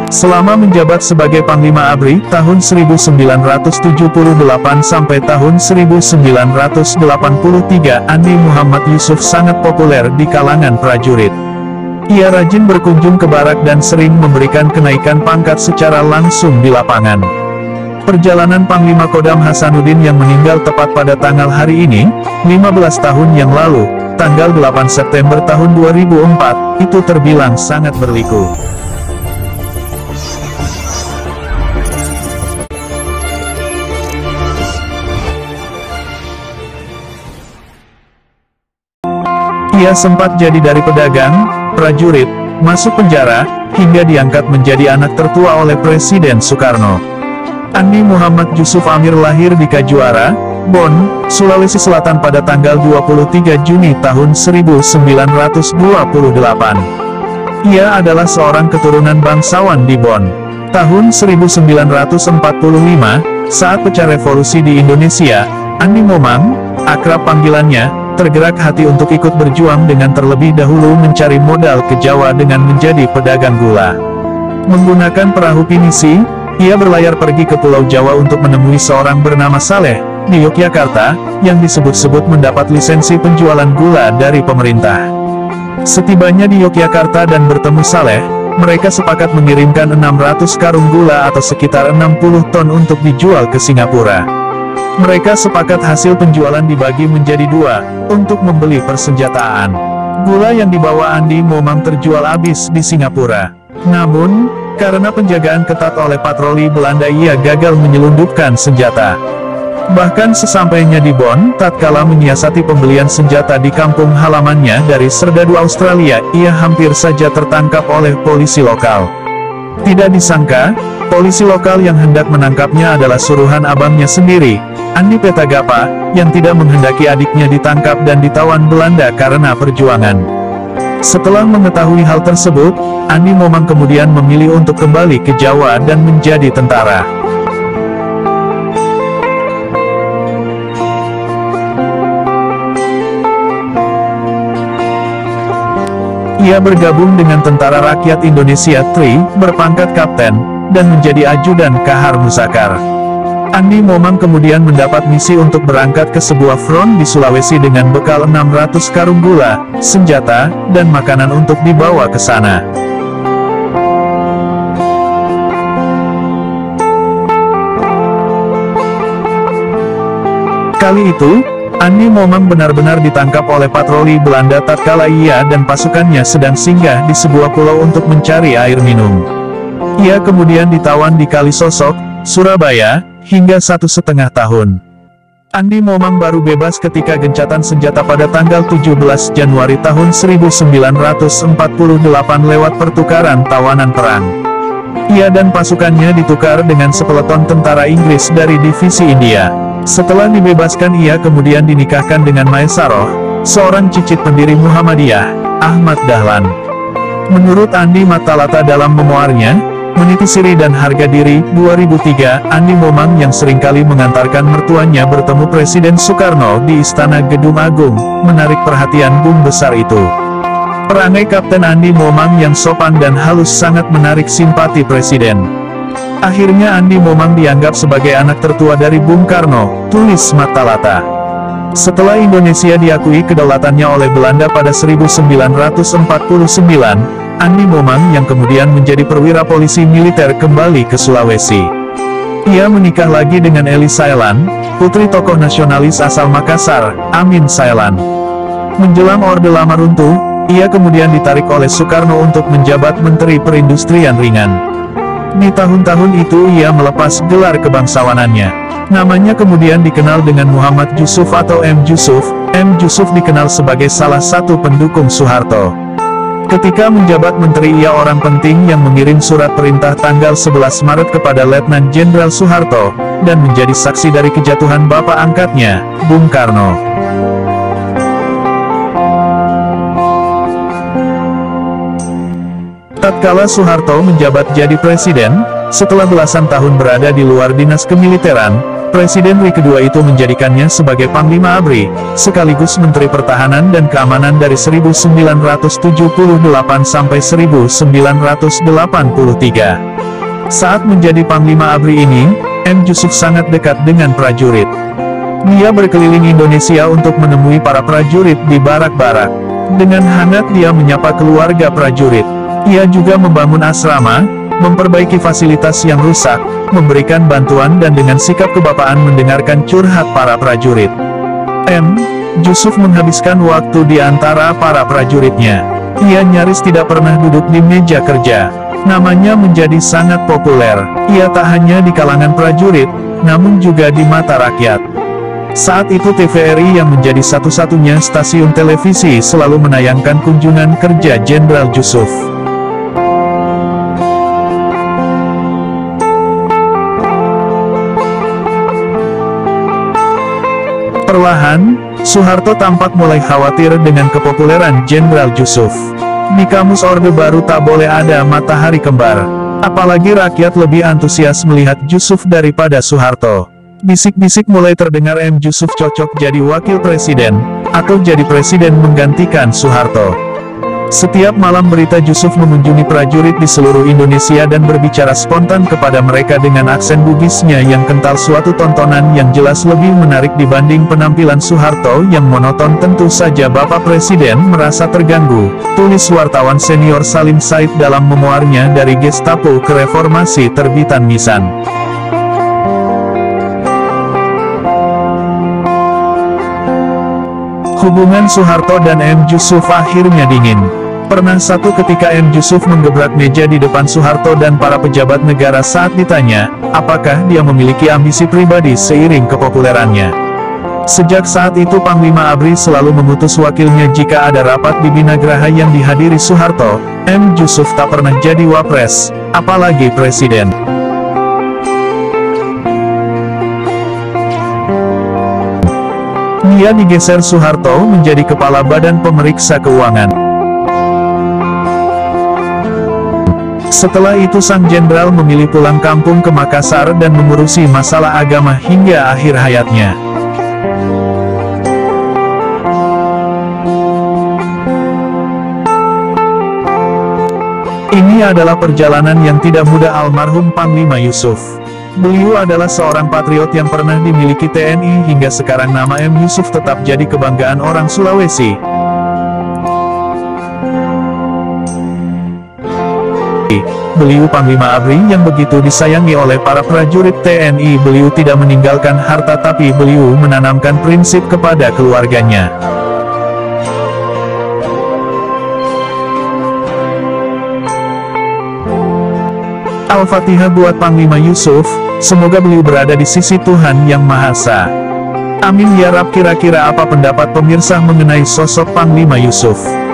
Selama menjabat sebagai Panglima ABRI tahun 1978 sampai tahun 1983, Andi Muhammad Yusuf sangat populer di kalangan prajurit. Ia rajin berkunjung ke barak dan sering memberikan kenaikan pangkat secara langsung di lapangan. Perjalanan Panglima Kodam Hasanuddin yang meninggal tepat pada tanggal hari ini, 15 tahun yang lalu, tanggal 8 September tahun 2004, itu terbilang sangat berliku. Ia sempat jadi dari pedagang, prajurit, masuk penjara, hingga diangkat menjadi anak tertua oleh Presiden Soekarno. Andi Muhammad Yusuf Amir lahir di Kajuara, Bon, Sulawesi Selatan pada tanggal 23 Juni tahun 1928. Ia adalah seorang keturunan bangsawan di Bon. Tahun 1945, saat pecah revolusi di Indonesia, Andi Momang, akrab panggilannya, tergerak hati untuk ikut berjuang dengan terlebih dahulu mencari modal ke Jawa dengan menjadi pedagang gula. Menggunakan perahu pinisi, ia berlayar pergi ke Pulau Jawa untuk menemui seorang bernama Saleh, di Yogyakarta, yang disebut-sebut mendapat lisensi penjualan gula dari pemerintah. Setibanya di Yogyakarta dan bertemu Saleh, mereka sepakat mengirimkan 600 karung gula atau sekitar 60 ton untuk dijual ke Singapura. Mereka sepakat hasil penjualan dibagi menjadi dua, untuk membeli persenjataan. Gula yang dibawa Andi Momang terjual habis di Singapura. Namun, karena penjagaan ketat oleh patroli Belanda, ia gagal menyelundupkan senjata. Bahkan sesampainya di Bon, tatkala menyiasati pembelian senjata di kampung halamannya dari serdadu Australia, ia hampir saja tertangkap oleh polisi lokal. Tidak disangka, polisi lokal yang hendak menangkapnya adalah suruhan abangnya sendiri, Andi Petagapa, yang tidak menghendaki adiknya ditangkap dan ditawan Belanda karena perjuangan. Setelah mengetahui hal tersebut, Andi Momang kemudian memilih untuk kembali ke Jawa dan menjadi tentara. Ia bergabung dengan Tentara Rakyat Indonesia TRI, berpangkat kapten, dan menjadi ajudan Kahar Musakar. Andi Momang kemudian mendapat misi untuk berangkat ke sebuah front di Sulawesi dengan bekal 600 karung gula, senjata, dan makanan untuk dibawa ke sana. Kali itu, Andi Momang benar-benar ditangkap oleh patroli Belanda tatkala ia dan pasukannya sedang singgah di sebuah pulau untuk mencari air minum. Ia kemudian ditawan di Kalisosok, Surabaya, hingga 1,5 tahun. Andi Momang baru bebas ketika gencatan senjata pada tanggal 17 Januari tahun 1948 lewat pertukaran tawanan perang. Ia dan pasukannya ditukar dengan sepeleton tentara Inggris dari Divisi India. Setelah dibebaskan, ia kemudian dinikahkan dengan Maesaroh, seorang cicit pendiri Muhammadiyah, Ahmad Dahlan. Menurut Andi Matalata dalam memoarnya, Meniti Siri dan Harga Diri, 2003, Andi Momang yang seringkali mengantarkan mertuanya bertemu Presiden Soekarno di Istana Gedung Agung, menarik perhatian bung besar itu. Perangai Kapten Andi Momang yang sopan dan halus sangat menarik simpati Presiden. Akhirnya Andi Momang dianggap sebagai anak tertua dari Bung Karno, tulis Matalata. Setelah Indonesia diakui kedaulatannya oleh Belanda pada 1949, Andi Momang yang kemudian menjadi perwira polisi militer kembali ke Sulawesi. Ia menikah lagi dengan Eli Sailan, putri tokoh nasionalis asal Makassar, Amin Sailan. Menjelang Orde Lama runtuh, ia kemudian ditarik oleh Soekarno untuk menjabat Menteri Perindustrian Ringan. Di tahun-tahun itu ia melepas gelar kebangsawanannya. Namanya kemudian dikenal dengan Muhammad Yusuf atau M. Yusuf. M. Yusuf dikenal sebagai salah satu pendukung Soeharto. Ketika menjabat menteri, ia orang penting yang mengirim surat perintah tanggal 11 Maret kepada Letnan Jenderal Soeharto, dan menjadi saksi dari kejatuhan bapak angkatnya, Bung Karno. Tatkala Soeharto menjabat jadi presiden, setelah belasan tahun berada di luar dinas kemiliteran, Presiden RI kedua itu menjadikannya sebagai Panglima ABRI, sekaligus Menteri Pertahanan dan Keamanan dari 1978 sampai 1983. Saat menjadi Panglima ABRI ini, M. Yusuf sangat dekat dengan prajurit. Dia berkeliling Indonesia untuk menemui para prajurit di barak-barak. Dengan hangat dia menyapa keluarga prajurit. Ia juga membangun asrama, memperbaiki fasilitas yang rusak, memberikan bantuan dan dengan sikap kebapaan mendengarkan curhat para prajurit. M. Yusuf menghabiskan waktu di antara para prajuritnya. Ia nyaris tidak pernah duduk di meja kerja. Namanya menjadi sangat populer. Ia tak hanya di kalangan prajurit, namun juga di mata rakyat. Saat itu TVRI yang menjadi satu-satunya stasiun televisi selalu menayangkan kunjungan kerja Jenderal Yusuf. Perlahan, Soeharto tampak mulai khawatir dengan kepopuleran Jenderal Yusuf. Di kamus Orde Baru tak boleh ada matahari kembar. Apalagi rakyat lebih antusias melihat Yusuf daripada Soeharto. Bisik-bisik mulai terdengar M. Yusuf cocok jadi wakil presiden, atau jadi presiden menggantikan Soeharto. Setiap malam berita Yusuf mengunjungi prajurit di seluruh Indonesia dan berbicara spontan kepada mereka dengan aksen Bugisnya yang kental, suatu tontonan yang jelas lebih menarik dibanding penampilan Soeharto yang monoton. Tentu saja Bapak Presiden merasa terganggu, tulis wartawan senior Salim Said dalam memoarnya Dari Gestapo ke Reformasi terbitan Misan. Hubungan Soeharto dan M. Yusuf akhirnya dingin. Pernah satu ketika M. Yusuf menggebrak meja di depan Soeharto dan para pejabat negara saat ditanya, apakah dia memiliki ambisi pribadi seiring kepopulerannya. Sejak saat itu Panglima ABRI selalu mengutus wakilnya jika ada rapat di Binagraha yang dihadiri Soeharto. M. Yusuf tak pernah jadi wapres, apalagi presiden. Dia digeser Soeharto menjadi Kepala Badan Pemeriksa Keuangan. Setelah itu sang jenderal memilih pulang kampung ke Makassar dan mengurusi masalah agama hingga akhir hayatnya. Ini adalah perjalanan yang tidak mudah almarhum Panglima Yusuf. Beliau adalah seorang patriot yang pernah dimiliki TNI hingga sekarang nama M. Yusuf tetap jadi kebanggaan orang Sulawesi. Beliau Panglima ABRI yang begitu disayangi oleh para prajurit TNI. Beliau tidak meninggalkan harta tapi beliau menanamkan prinsip kepada keluarganya. Al-Fatihah buat Panglima Yusuf, semoga beliau berada di sisi Tuhan Yang Maha Esa. Amin ya Rab. Kira-kira apa pendapat pemirsa mengenai sosok Panglima Yusuf?